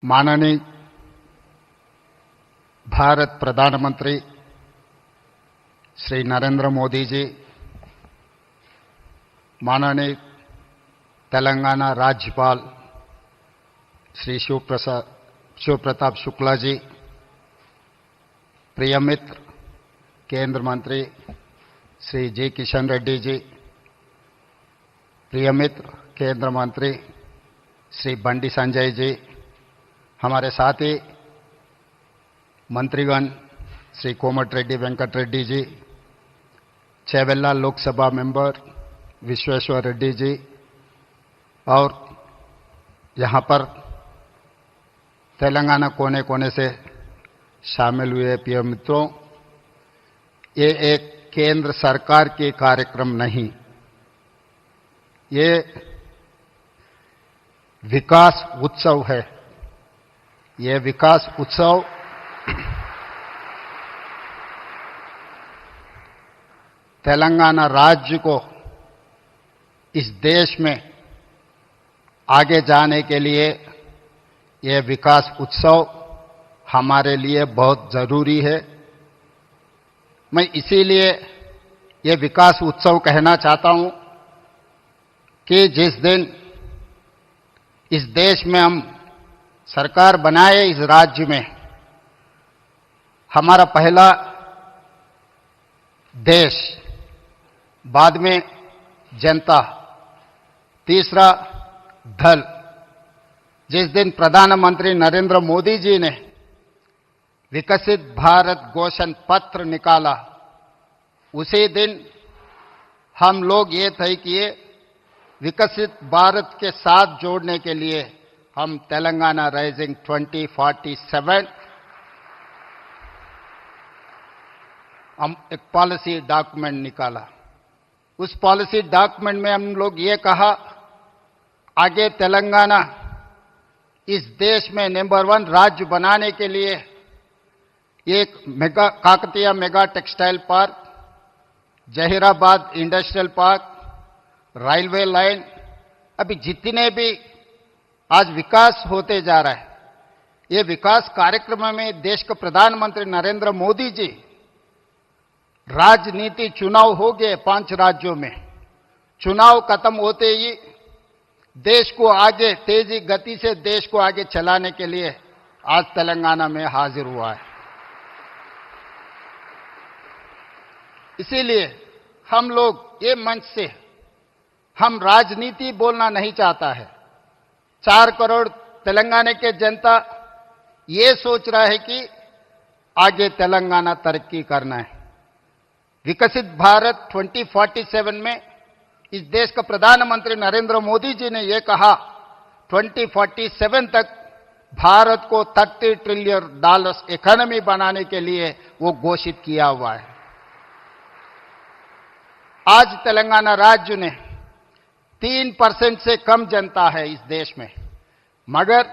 माननीय भारत प्रधानमंत्री श्री नरेंद्र मोदी जी, माननीय तेलंगाना राज्यपाल श्री शिव प्रताप शुक्ला जी, प्रिय मित्र केंद्र मंत्री श्री जी किशन रेड्डी जी, प्रिय मित्र केंद्र मंत्री श्री बंडी संजय जी, हमारे साथी मंत्रीगण श्री कोमट रेड्डी वेंकट रेड्डी जी, चेवेल्ला लोकसभा मेंबर विश्वेश्वर रेड्डी जी और यहाँ पर तेलंगाना कोने कोने से शामिल हुए प्रिय मित्रों, ये एक केंद्र सरकार के कार्यक्रम नहीं, ये विकास उत्सव है। ये विकास उत्सव तेलंगाना राज्य को इस देश में आगे जाने के लिए, यह विकास उत्सव हमारे लिए बहुत जरूरी है। मैं इसीलिए ये विकास उत्सव कहना चाहता हूं कि जिस दिन इस देश में हम सरकार बनाए, इस राज्य में हमारा पहला देश, बाद में जनता, तीसरा दल, जिस दिन प्रधानमंत्री नरेंद्र मोदी जी ने विकसित भारत घोषण पत्र निकाला, उसी दिन हम लोग ये तय किए, विकसित भारत के साथ जोड़ने के लिए हम तेलंगाना राइजिंग 2047 हम एक पॉलिसी डॉक्यूमेंट निकाला। उस पॉलिसी डॉक्यूमेंट में हम लोग ये कहा, आगे तेलंगाना इस देश में नंबर 1 राज्य बनाने के लिए एक Kakatiya mega textile park, Zaheerabad industrial park, railway line, अभी जितने भी आज विकास होते जा रहा है, ये विकास कार्यक्रम में देश के प्रधानमंत्री नरेंद्र मोदी जी, राजनीति चुनाव हो गए 5 राज्यों में, चुनाव खत्म होते ही देश को आगे तेजी गति से देश को आगे चलाने के लिए आज तेलंगाना में हाजिर हुआ है। इसीलिए हम लोग ये मंच से हम राजनीति बोलना नहीं चाहता है। 4 करोड़ तेलंगाना के जनता ये सोच रहा है कि आगे तेलंगाना तरक्की करना है। विकसित भारत 2047 में इस देश का प्रधानमंत्री नरेंद्र मोदी जी ने यह कहा, 2047 तक भारत को $30 ट्रिलियन इकोनॉमी बनाने के लिए वो घोषित किया हुआ है। आज तेलंगाना राज्य ने 3% से कम जनता है इस देश में, मगर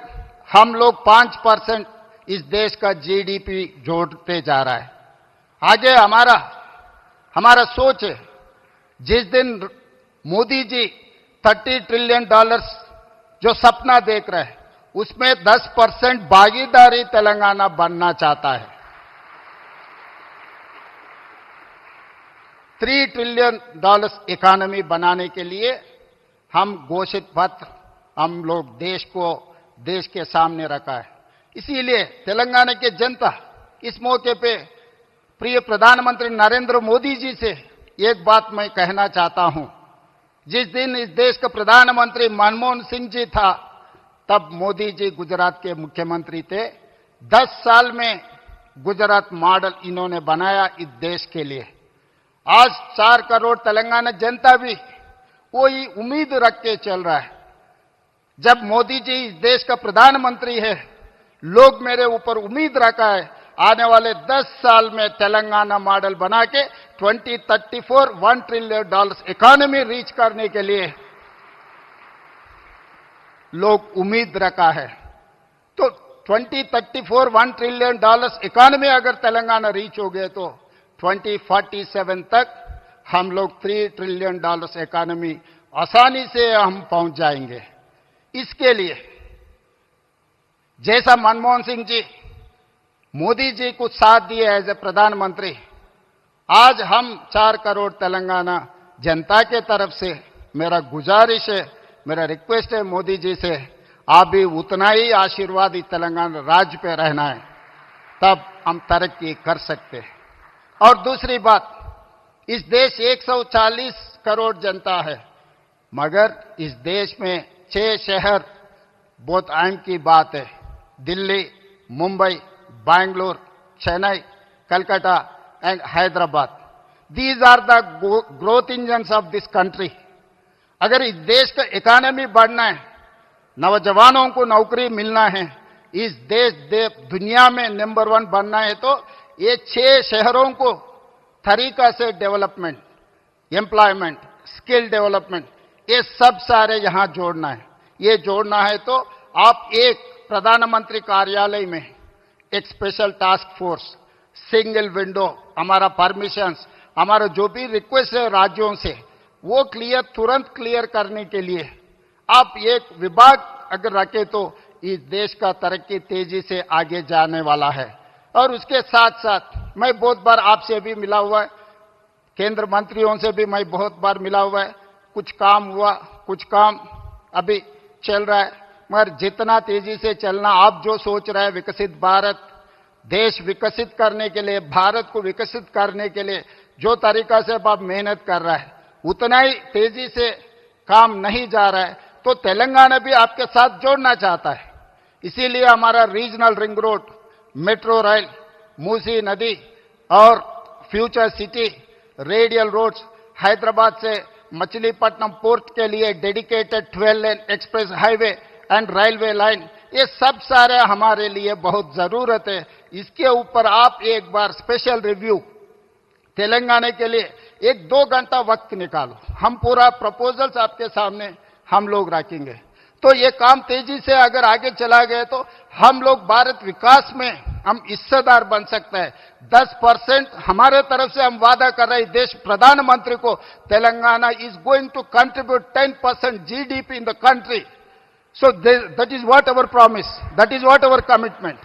हम लोग 5% इस देश का जीडीपी जोड़ते जा रहा है। आगे हमारा सोच है, जिस दिन मोदी जी $30 ट्रिलियन जो सपना देख रहे हैं, उसमें 10% भागीदारी तेलंगाना बनना चाहता है। $3 ट्रिलियन इकोनॉमी बनाने के लिए हम घोषित पत्र हम लोग देश के सामने रखा है। इसीलिए तेलंगाना के जनता इस मौके पे प्रिय प्रधानमंत्री नरेंद्र मोदी जी से एक बात मैं कहना चाहता हूं। जिस दिन इस देश का प्रधानमंत्री मनमोहन सिंह जी था, तब मोदी जी गुजरात के मुख्यमंत्री थे। 10 साल में गुजरात मॉडल इन्होंने बनाया इस देश के लिए। आज 4 करोड़ तेलंगाना जनता भी कोई उम्मीद रख के चल रहा है। जब मोदी जी इस देश का प्रधानमंत्री है, लोग मेरे ऊपर उम्मीद रखा है, आने वाले 10 साल में तेलंगाना मॉडल बना के 2034 $1 ट्रिलियन इकोनॉमी रीच करने के लिए लोग उम्मीद रखा है। तो 2034 $1 ट्रिलियन इकोनॉमी अगर तेलंगाना रीच हो गए तो 2047 तक हम लोग $3 ट्रिलियन जैसा मनमोहन सिंह जी मोदी जी को साथ दिए एज ए प्रधानमंत्री, आज हम 4 करोड़ तेलंगाना जनता के तरफ से मेरा गुजारिश है, मेरा रिक्वेस्ट है मोदी जी से, आप भी उतना ही आशीर्वाद इस तेलंगाना राज्य पे रहना है, तब हम तरक्की कर सकते हैं। और दूसरी बात, इस देश 140 करोड़ जनता है, मगर इस देश में 6 शहर बहुत अहम की बात है, Delhi, Mumbai, Bangalore, Chennai, Calcutta and Hyderabad. These are the growth engines of this country. अगर इस देश का इकोनॉमी बढ़ना है, नौजवानों को नौकरी मिलना है, इस दुनिया में नंबर 1 बनना है, तो ये 6 शहरों को तरीका से डेवलपमेंट, एम्प्लॉयमेंट, स्किल डेवलपमेंट, ये सब सारे यहां जोड़ना है। ये जोड़ना है तो आप एक प्रधानमंत्री कार्यालय में एक special task force, single window, हमारा परमिशंस, हमारा जो भी रिक्वेस्ट है राज्यों से, वो तुरंत क्लियर करने के लिए आप एक विभाग अगर रखे तो इस देश का तरक्की तेजी से आगे जाने वाला है। और उसके साथ साथ मैं बहुत बार आपसे भी मिला हुआ है, केंद्र मंत्रियों से भी मैं बहुत बार मिला हुआ है, कुछ काम हुआ, कुछ काम अभी चल रहा है, मगर जितना तेजी से चलना, आप जो सोच रहे हैं विकसित भारत, देश विकसित करने के लिए, भारत को विकसित करने के लिए जो तरीका से आप मेहनत कर रहा है, उतना ही तेजी से काम नहीं जा रहा है, तो तेलंगाना भी आपके साथ जोड़ना चाहता है। इसीलिए हमारा regional ring road, metro rail, Musi नदी और future city, radial roads, Hyderabad से मछलीपट्टनम पोर्ट के लिए dedicated 12 lane express highway and railway line, ये सब सारे हमारे लिए बहुत जरूरत है। इसके ऊपर आप एक बार स्पेशल रिव्यू तेलंगाना के लिए 1-2 घंटा वक्त निकालो, हम पूरा प्रपोजल्स आपके सामने हम लोग रखेंगे, तो ये काम तेजी से अगर आगे चला गया तो हम लोग भारत विकास में हम हिस्सेदार बन सकते हैं। 10% हमारे तरफ से हम वादा कर रहे हैं देश प्रधानमंत्री को, Telangana is going to contribute 10% GDP in the country. So that is what our promise, that is what our commitment.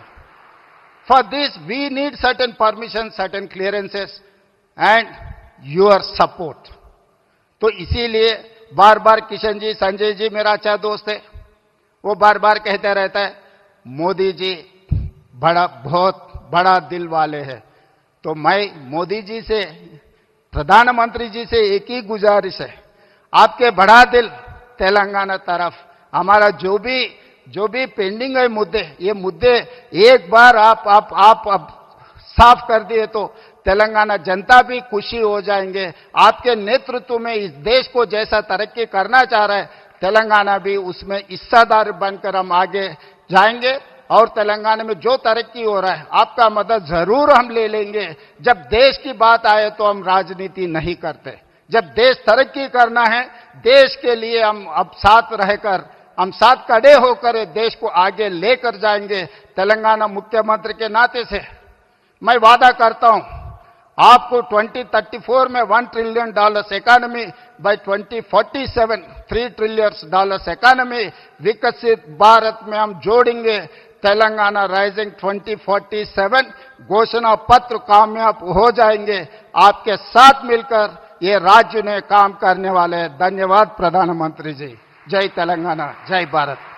For this we need certain permissions, certain clearances and your support. तो इसीलिए बार बार किशन जी, संजय जी मेरा अच्छा दोस्त है, वो बार बार कहते रहता है मोदी जी बहुत बड़ा दिल वाले हैं। तो मैं मोदी जी से, प्रधानमंत्री जी से एक ही गुजारिश है, आपके बड़ा दिल तेलंगाना तरफ, हमारा जो भी पेंडिंग है मुद्दे, ये मुद्दे एक बार आप साफ कर दिए तो तेलंगाना जनता भी खुशी हो जाएंगे। आपके नेतृत्व में इस देश को जैसा तरक्की करना चाह रहा है, तेलंगाना भी उसमें हिस्सेदार बनकर हम आगे जाएंगे। और तेलंगाना में जो तरक्की हो रहा है, आपका मदद जरूर हम ले लेंगे। जब देश की बात आए तो हम राजनीति नहीं करते, जब देश तरक्की करना है, देश के लिए हम अब साथ रहकर, हम साथ खड़े होकर देश को आगे लेकर जाएंगे। तेलंगाना मुख्यमंत्री के नाते से मैं वादा करता हूं, आपको 2034 में $1 trillion economy, by 2047 $3 trillion economy, विकसित भारत में हम जोड़ेंगे। तेलंगाना राइजिंग 2047 घोषणा पत्र कामयाब हो जाएंगे। आपके साथ मिलकर ये राज्य ने काम करने वाले हैं। धन्यवाद प्रधानमंत्री जी। जय तेलंगाना, जय भारत।